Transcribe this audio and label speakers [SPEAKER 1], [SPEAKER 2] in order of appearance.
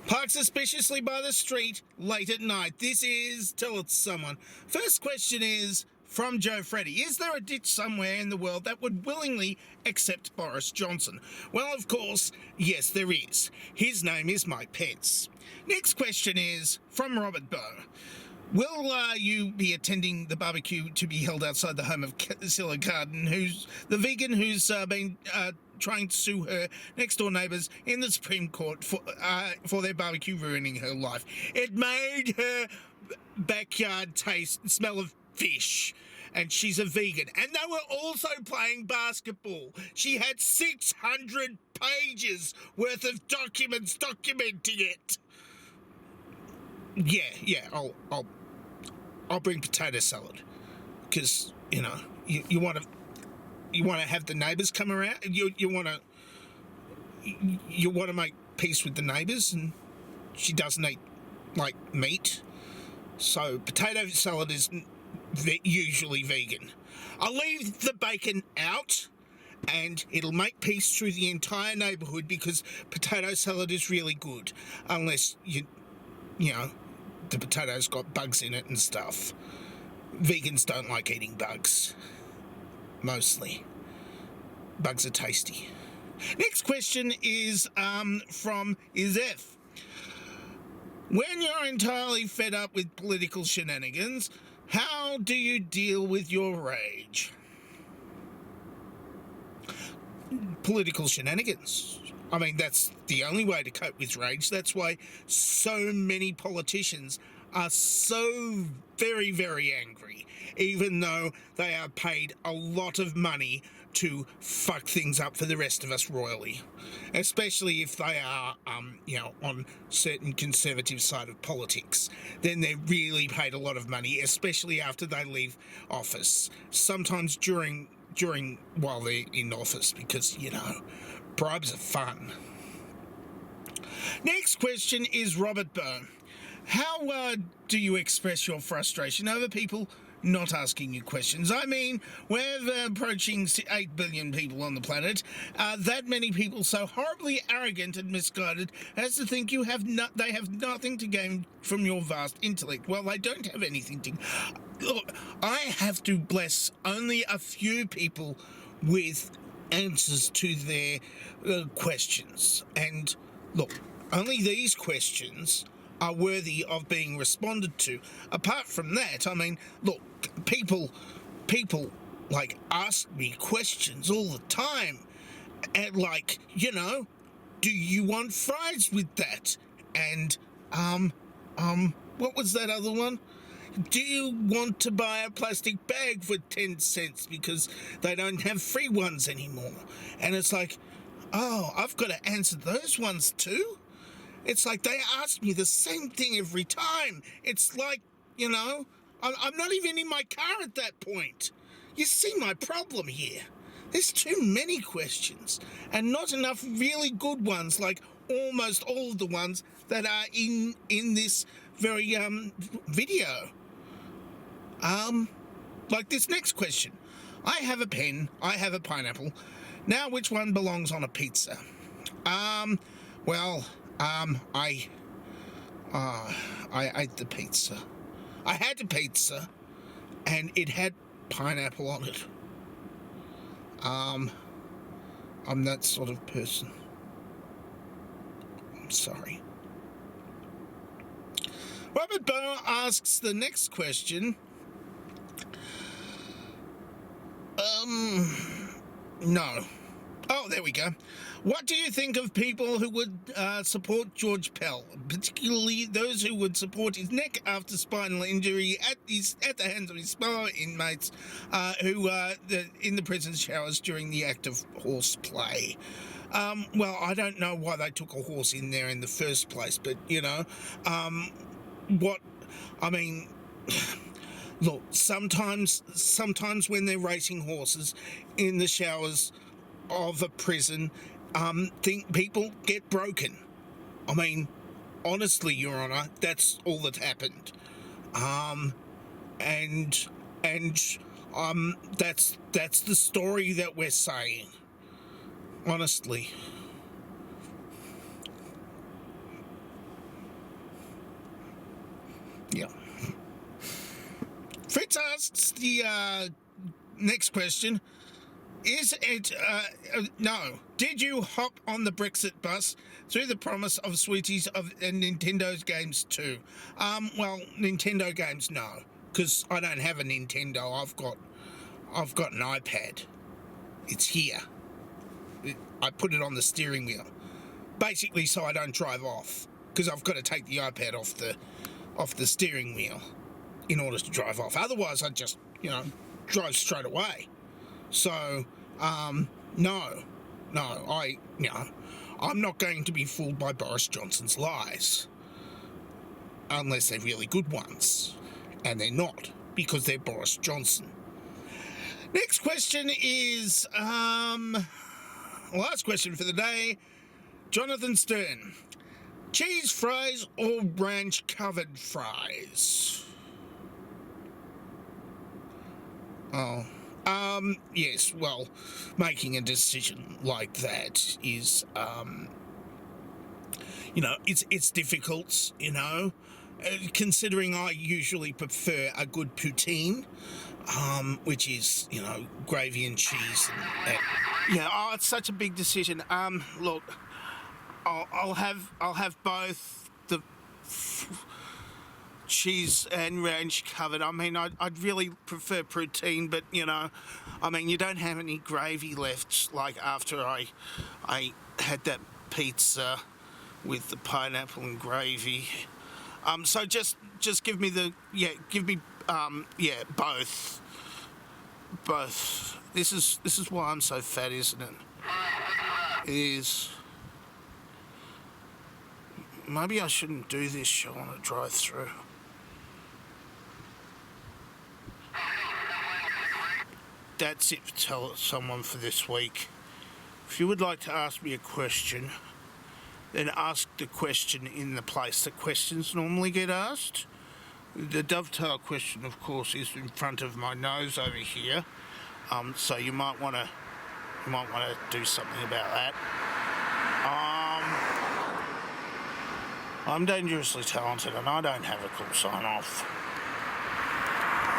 [SPEAKER 1] Parked suspiciously by the street late at night. This is Tell It to Someone. First question is from Joe Freddy. Is there a ditch somewhere in the world that would willingly accept Boris Johnson? Well, of course, yes, there is. His name is Mike Pence. Next question is from Robert Bow. Will you be attending the barbecue to be held outside the home of Scylla Garden, who's the vegan who's been trying to sue her next-door neighbours in the Supreme Court for their barbecue ruining her life? It made her backyard smell of fish, and she's a vegan. And they were also playing basketball. She had 600 pages worth of documents documenting it. Yeah, I'll bring potato salad, because you want to have the neighbours come around. You want to make peace with the neighbours, and she doesn't eat like meat, so potato salad is usually vegan. I'll leave the bacon out, and it'll make peace through the entire neighbourhood, because potato salad is really good, unless you know, the potato's got bugs in it and stuff. Vegans don't like eating bugs. Mostly. Bugs are tasty. Next question is from Izef. When you're entirely fed up with political shenanigans, how do you deal with your rage? Political shenanigans. I mean, that's the only way to cope with rage. That's why so many politicians are so very, very angry, even though they are paid a lot of money to fuck things up for the rest of us royally, especially if they are, on certain conservative side of politics. Then they're really paid a lot of money, especially after they leave office. Sometimes during while they're in office, because, bribes are fun. Next question is Robert Byrne. How do you express your frustration over people not asking you questions? I mean, we're approaching 8 billion people on the planet. That many people so horribly arrogant and misguided as to think they have nothing to gain from your vast intellect. Well, they don't have anything to... Look, I have to bless only a few people with answers to their questions. And look, only these questions are worthy of being responded to. Apart from that, I mean, look, people ask me questions all the time, and do you want fries with that? And what was that other one? Do you want to buy a plastic bag for 10 cents because they don't have free ones anymore? And it's like, oh, I've got to answer those ones too? It's like they ask me the same thing every time. It's like, I'm not even in my car at that point. You see my problem here. There's too many questions and not enough really good ones, like almost all of the ones that are in this very video. Like this next question. I have a pen, I have a pineapple. Now which one belongs on a pizza? I ate the pizza. I had a pizza and it had pineapple on it. I'm that sort of person. I'm sorry. Robert Bow asks the next question. No. Oh, there we go. What do you think of people who would support George Pell, particularly those who would support his neck after spinal injury at the hands of his fellow inmates who are in the prison showers during the act of horseplay? Well, I don't know why they took a horse in there in the first place, but, look, sometimes when they're racing horses in the showers of a prison, think people get broken. I mean, honestly, Your Honour, that's all that happened. That's the story that we're saying. Honestly. Yeah. Fritz asks the next question. Is it, no. Did you hop on the Brexit bus through the promise of sweeties and Nintendo's games too? Well, Nintendo games, no. Because I don't have a Nintendo. I've got an iPad. It's here. I put it on the steering wheel. Basically so I don't drive off. Because I've got to take the iPad off the steering wheel in order to drive off. Otherwise I'd just, drive straight away. So, no, I'm not going to be fooled by Boris Johnson's lies. Unless they're really good ones. And they're not, because they're Boris Johnson. Next question is, last question for the day. Jonathan Stern. Cheese fries or ranch covered fries? Oh. Yes, well, making a decision like that is, it's difficult, considering I usually prefer a good poutine, which is, gravy and cheese. It's such a big decision. Look, I'll have both the cheese and ranch covered. I mean, I'd really prefer poutine, but you don't have any gravy left. Like after I had that pizza with the pineapple and gravy. So just give me both. This is why I'm so fat, isn't it? It is. Maybe I shouldn't do this show on a drive-through. That's it for Tell Someone for this week. If you would like to ask me a question, then ask the question in the place that questions normally get asked. The dovetail question, of course, is in front of my nose over here, so you might want to do something about that. I'm dangerously talented, and I don't have a cool sign off.